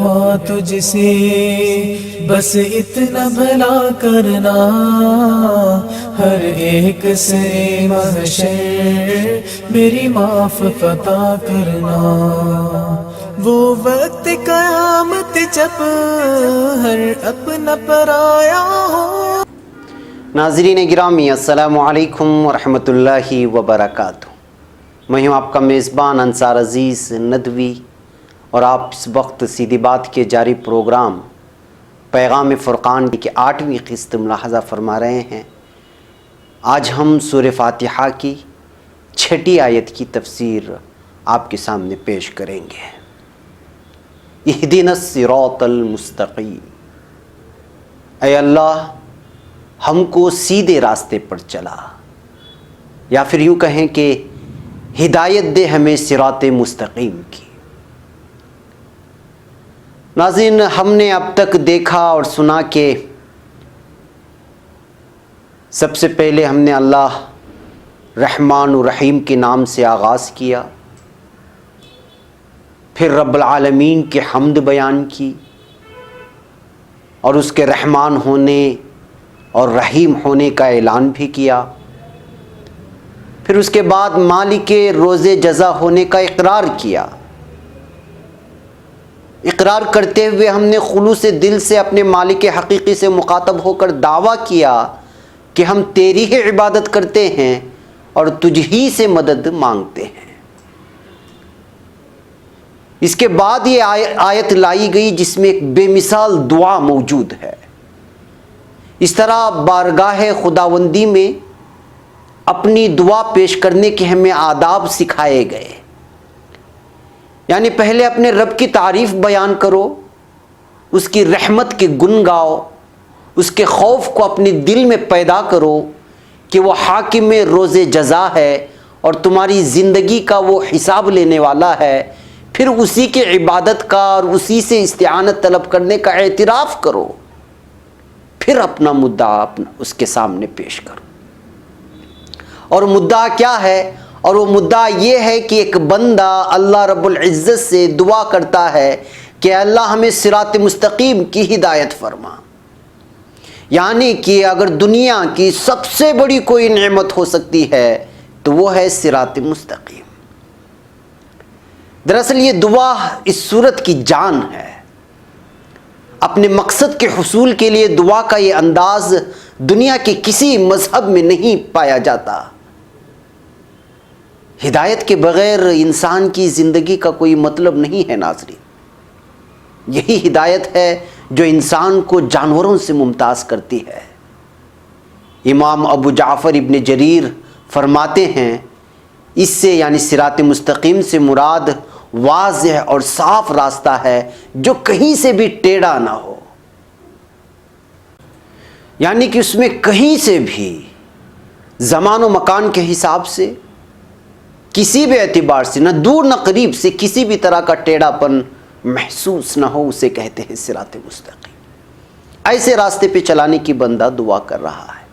ہوا تجھ سے بس اتنا بھلا کرنا، ہر ایک سے محشر میری معاف عطا کرنا، وہ وقت قیامت جب ہر اپنا پرایا ہو۔ ناظرین گرامی، السلام علیکم ورحمۃ اللہ وبرکاتہ۔ میں ہوں آپ کا میزبان انصار عزیز ندوی، اور آپ اس وقت سیدھی بات کے جاری پروگرام پیغام فرقان کی 8ویں قسط ملاحظہ فرما رہے ہیں۔ آج ہم سورہ فاتحہ کی 6 آیت کی تفسیر آپ کے سامنے پیش کریں گے۔ اہدنا الصراط المستقیم، اے اللہ ہم کو سیدھے راستے پر چلا، یا پھر یوں کہیں کہ ہدایت دے ہمیں صراط مستقیم کی۔ ناظرین، ہم نے اب تک دیکھا اور سنا کہ سب سے پہلے ہم نے اللہ رحمان الرحیم کے نام سے آغاز کیا، پھر رب العالمین کے حمد بیان کی، اور اس کے رحمان ہونے اور رحیم ہونے کا اعلان بھی کیا، پھر اس کے بعد مالک روز جزا ہونے کا اقرار کیا۔ اقرار کرتے ہوئے ہم نے خلوص دل سے اپنے مالک حقیقی سے مخاطب ہو کر دعویٰ کیا کہ ہم تیری ہی عبادت کرتے ہیں اور تجھ ہی سے مدد مانگتے ہیں۔ اس کے بعد یہ آیت لائی گئی جس میں ایک بے مثال دعا موجود ہے۔ اس طرح بارگاہ خداوندی میں اپنی دعا پیش کرنے کے ہمیں آداب سکھائے گئے، یعنی پہلے اپنے رب کی تعریف بیان کرو، اس کی رحمت کے گن گاؤ، اس کے خوف کو اپنے دل میں پیدا کرو کہ وہ حاکم روز جزا ہے اور تمہاری زندگی کا وہ حساب لینے والا ہے۔ پھر اسی کی عبادت کا اور اسی سے استعانت طلب کرنے کا اعتراف کرو، پھر اپنا مدعا اس کے سامنے پیش کرو۔ اور مدعا کیا ہے؟ اور وہ مدعا یہ ہے کہ ایک بندہ اللہ رب العزت سے دعا کرتا ہے کہ اللہ ہمیں صراط مستقیم کی ہدایت فرما، یعنی کہ اگر دنیا کی سب سے بڑی کوئی نعمت ہو سکتی ہے تو وہ ہے صراط مستقیم۔ دراصل یہ دعا اس سورت کی جان ہے۔ اپنے مقصد کے حصول کے لیے دعا کا یہ انداز دنیا کے کسی مذہب میں نہیں پایا جاتا۔ ہدایت کے بغیر انسان کی زندگی کا کوئی مطلب نہیں ہے ناظرین۔ یہی ہدایت ہے جو انسان کو جانوروں سے ممتاز کرتی ہے۔ امام ابو جعفر ابن جریر فرماتے ہیں، اس سے یعنی صراط مستقیم سے مراد واضح اور صاف راستہ ہے جو کہیں سے بھی ٹیڑھا نہ ہو، یعنی کہ اس میں کہیں سے بھی زمان و مکان کے حساب سے کسی بھی اعتبار سے نہ دور نہ قریب سے کسی بھی طرح کا ٹیڑھا پن محسوس نہ ہو، اسے کہتے ہیں صراط مستقیم۔ ایسے راستے پہ چلانے کی بندہ دعا کر رہا ہے۔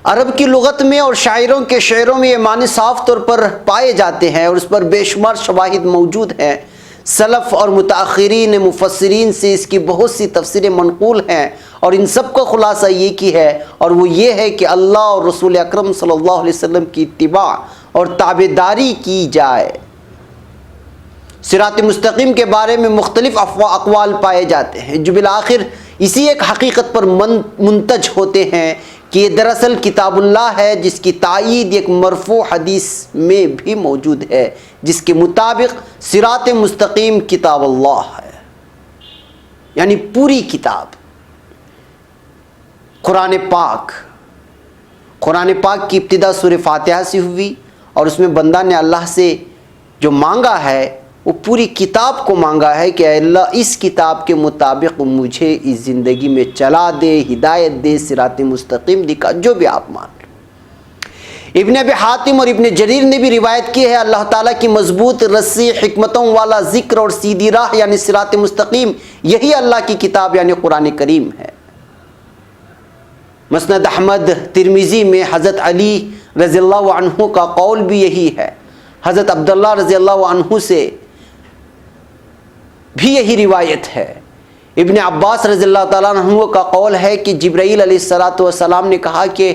عرب کی لغت میں اور شاعروں کے شعروں میں یہ معنی صاف طور پر پائے جاتے ہیں اور اس پر بے شمار شواہد موجود ہیں۔ سلف اور متاخرین مفسرین سے اس کی بہت سی تفسیریں منقول ہیں، اور ان سب کا خلاصہ یہ کی ہے، اور وہ یہ ہے کہ اللہ اور رسول اکرم صلی اللہ علیہ وسلم کی اتباع اور تابعداری کی جائے۔ صراط مستقیم کے بارے میں مختلف اقوال پائے جاتے ہیں جو بالآخر اسی ایک حقیقت پر منتج ہوتے ہیں کہ یہ دراصل کتاب اللہ ہے، جس کی تائید ایک مرفوع حدیث میں بھی موجود ہے جس کے مطابق صراط مستقیم کتاب اللہ ہے، یعنی پوری کتاب قرآن پاک۔ قرآن پاک کی ابتدا سورہ فاتحہ سے ہوئی، اور اس میں بندہ نے اللہ سے جو مانگا ہے وہ پوری کتاب کو مانگا ہے کہ اے اللہ اس کتاب کے مطابق مجھے اس زندگی میں چلا دے، ہدایت دے، صراط مستقیم دکھا، جو بھی آپ مان لیں۔ ابن ابی حاتم اور ابن جریر نے بھی روایت کی ہے، اللہ تعالیٰ کی مضبوط رسی، حکمتوں والا ذکر اور سیدھی راہ یعنی صراط مستقیم، یہی اللہ کی کتاب یعنی قرآن کریم ہے۔ مسند احمد ترمذی میں حضرت علی رضی اللہ عنہ کا قول بھی یہی ہے۔ حضرت عبداللہ رضی اللہ عنہ سے بھی یہی روایت ہے۔ ابن عباس رضی اللہ تعالیٰ عنہ کا قول ہے کہ جبرائیل علیہ السلام نے کہا کہ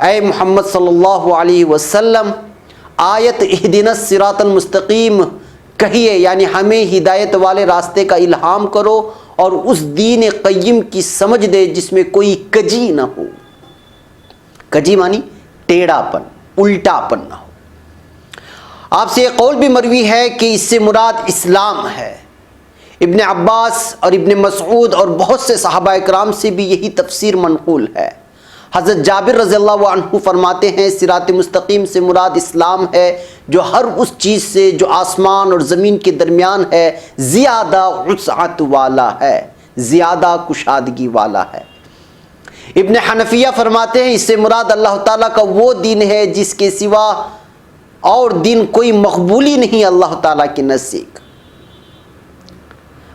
اے محمد صلی اللہ علیہ وسلم، آیت اہدنا الصراط المستقیم کہیے، یعنی ہمیں ہدایت والے راستے کا الہام کرو اور اس دین قیم کی سمجھ دے جس میں کوئی کجی نہ ہو۔ کجی مانی ٹیڑھا پن، الٹا پن نہ ہو۔ آپ سے یہ قول بھی مروی ہے کہ اس سے مراد اسلام ہے۔ ابن عباس اور ابن مسعود اور بہت سے صحابہ اکرام سے بھی یہی تفسیر منقول ہے۔ حضرت جابر رضی اللہ عنہ فرماتے ہیں صراط مستقیم سے مراد اسلام ہے جو ہر اس چیز سے جو آسمان اور زمین کے درمیان ہے زیادہ وسعت والا ہے، زیادہ کشادگی والا ہے۔ ابن حنفیہ فرماتے ہیں اس سے مراد اللہ تعالیٰ کا وہ دین ہے جس کے سوا اور دین کوئی مقبولی نہیں اللہ تعالیٰ کے نزدیک۔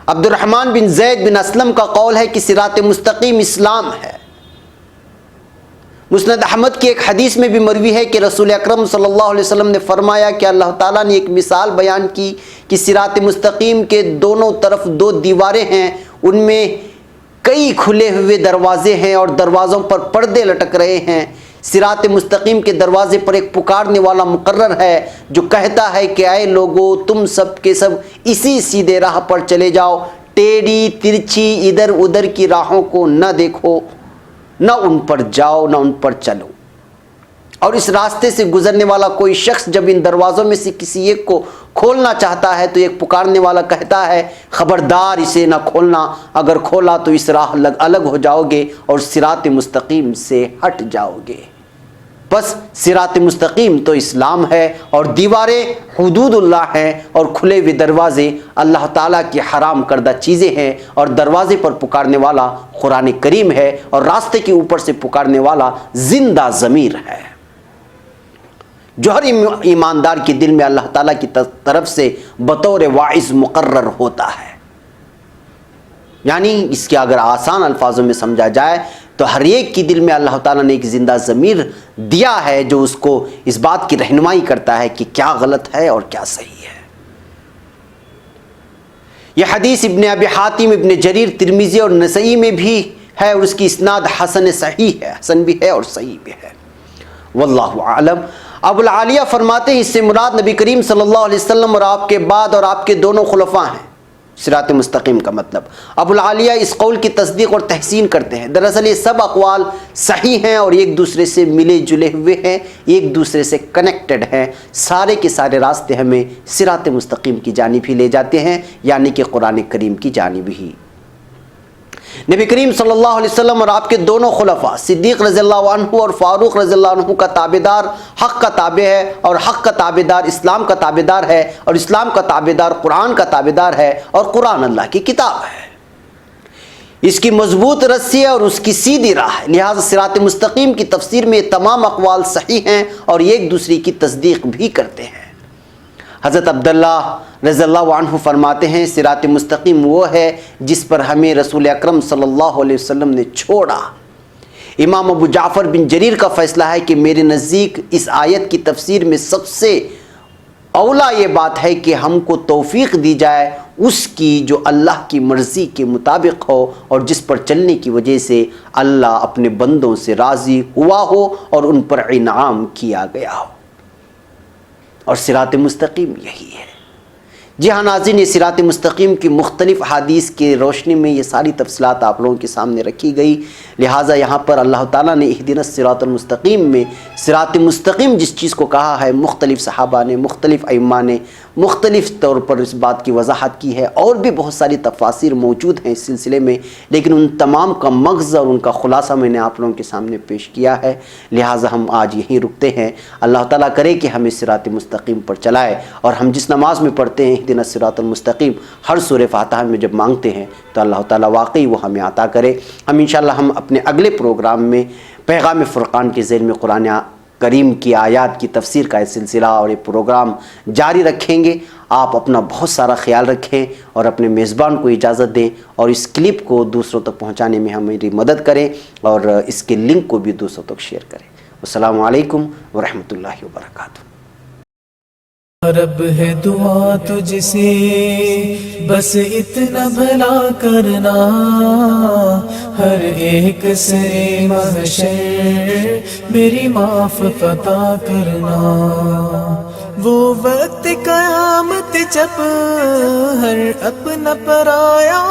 عبد الرحمن بن زید بن اسلم کا قول ہے کہ صراط مستقیم اسلام ہے۔ مسند احمد کی ایک حدیث میں بھی مروی ہے کہ رسول اکرم صلی اللہ علیہ وسلم نے فرمایا کہ اللہ تعالیٰ نے ایک مثال بیان کی کہ صراط مستقیم کے دونوں طرف دو دیواریں ہیں، ان میں کئی کھلے ہوئے دروازے ہیں اور دروازوں پر پردے لٹک رہے ہیں۔ صراط مستقیم کے دروازے پر ایک پکارنے والا مقرر ہے جو کہتا ہے کہ اے لوگو، تم سب کے سب اسی سیدھے راہ پر چلے جاؤ، ٹیڑھی ترچھی ادھر ادھر کی راہوں کو نہ دیکھو، نہ ان پر جاؤ نہ ان پر چلو۔ اور اس راستے سے گزرنے والا کوئی شخص جب ان دروازوں میں سے کسی ایک کو کھولنا چاہتا ہے تو ایک پکارنے والا کہتا ہے خبردار اسے نہ کھولنا، اگر کھولا تو اس راہ الگ ہو جاؤ گے اور صراط مستقیم سے ہٹ جاؤ گے۔ بس صراط مستقیم تو اسلام ہے اور دیواریں حدود اللہ ہیں اور کھلے ہوئے دروازے اللہ تعالیٰ کی حرام کردہ چیزیں ہیں، اور دروازے پر پکارنے والا قرآن کریم ہے اور راستے کے اوپر سے پکارنے والا زندہ ضمیر ہے جو ہر ایماندار کے دل میں اللہ تعالیٰ کی طرف سے بطور واعظ مقرر ہوتا ہے۔ یعنی اس کے اگر آسان الفاظوں میں سمجھا جائے تو ہر ایک کے دل میں اللہ تعالیٰ نے ایک زندہ ضمیر دیا ہے جو اس کو اس بات کی رہنمائی کرتا ہے کہ کیا غلط ہے اور کیا صحیح ہے۔ یہ حدیث ابن ابی حاتم، ابن جریر، ترمذی اور نسائی میں بھی ہے اور اس کی اسناد حسن صحیح ہے، حسن بھی ہے اور صحیح بھی ہے۔ واللہ اعلم۔ ابو العالیہ فرماتے ہیں اس سے مراد نبی کریم صلی اللہ علیہ وسلم اور آپ کے بعد اور آپ کے دونوں خلفاء ہیں۔ صراط مستقیم کا مطلب ابو العالیہ اس قول کی تصدیق اور تحسین کرتے ہیں۔ دراصل یہ سب اقوال صحیح ہیں اور ایک دوسرے سے ملے جلے ہوئے ہیں، ایک دوسرے سے کنیکٹڈ ہیں۔ سارے کے سارے راستے ہمیں صراط مستقیم کی جانب ہی لے جاتے ہیں، یعنی کہ قرآن کریم کی جانب ہی۔ نبی کریم صلی اللہ علیہ وسلم اور آپ کے دونوں خلفاء صدیق رضی اللہ عنہ اور فاروق رضی اللہ عنہ کا تابعدار حق کا تابع ہے، اور حق کا تابعدار اسلام کا تابعدار ہے، اور اسلام کا تابعدار قرآن کا تابعدار ہے، اور قرآن اللہ کی کتاب ہے، اس کی مضبوط رسی ہے اور اس کی سیدھی راہ ہے۔ لہذا صراط مستقیم کی تفسیر میں تمام اقوال صحیح ہیں اور ایک دوسرے کی تصدیق بھی کرتے ہیں۔ حضرت عبداللہ رضی اللہ عنہ فرماتے ہیں صراط مستقیم وہ ہے جس پر ہمیں رسول اکرم صلی اللہ علیہ وسلم نے چھوڑا۔ امام ابو جعفر بن جریر کا فیصلہ ہے کہ میرے نزدیک اس آیت کی تفسیر میں سب سے اولا یہ بات ہے کہ ہم کو توفیق دی جائے اس کی جو اللہ کی مرضی کے مطابق ہو اور جس پر چلنے کی وجہ سے اللہ اپنے بندوں سے راضی ہوا ہو اور ان پر انعام کیا گیا ہو، اور صراط مستقیم یہی ہے۔ جی ہاں ناظرین، یہ صراط مستقیم کی مختلف حدیث کی روشنی میں یہ ساری تفصیلات آپ لوگوں کے سامنے رکھی گئی، لہٰذا یہاں پر اللہ تعالیٰ نے اہدنا الصراط المستقیم میں صراط مستقیم جس چیز کو کہا ہے، مختلف صحابہ نے، مختلف ائمہ نے مختلف طور پر اس بات کی وضاحت کی ہے، اور بھی بہت ساری تفاسیر موجود ہیں اس سلسلے میں، لیکن ان تمام کا مغز اور ان کا خلاصہ میں نے آپ لوگوں کے سامنے پیش کیا ہے، لہٰذا ہم آج یہیں رکتے ہیں۔ اللہ تعالیٰ کرے کہ ہمیں صراط مستقیم پر چلائے، اور ہم جس نماز میں پڑھتے ہیں اہدنا الصراط المستقیم ہر سورہ فاتحہ میں جب مانگتے ہیں تو اللہ تعالیٰ واقعی وہ ہمیں عطا کرے۔ انشاءاللہ ہم اپنے اگلے پروگرام میں پیغام فرقان کے ذیل میں قرآن کریم کی آیات کی تفسیر کا یہ سلسلہ اور یہ پروگرام جاری رکھیں گے۔ آپ اپنا بہت سارا خیال رکھیں اور اپنے میزبان کو اجازت دیں، اور اس کلپ کو دوسروں تک پہنچانے میں ہماری مدد کریں، اور اس کے لنک کو بھی دوسروں تک شیئر کریں۔ السلام علیکم ورحمۃ اللہ وبرکاتہ۔ رب ہے دعا تجھ سے بس اتنا بھلا کرنا، ہر ایک سرے محشر میری معاف عطا کرنا۔ وہ وقت قیامت جب ہر اپنا پرایا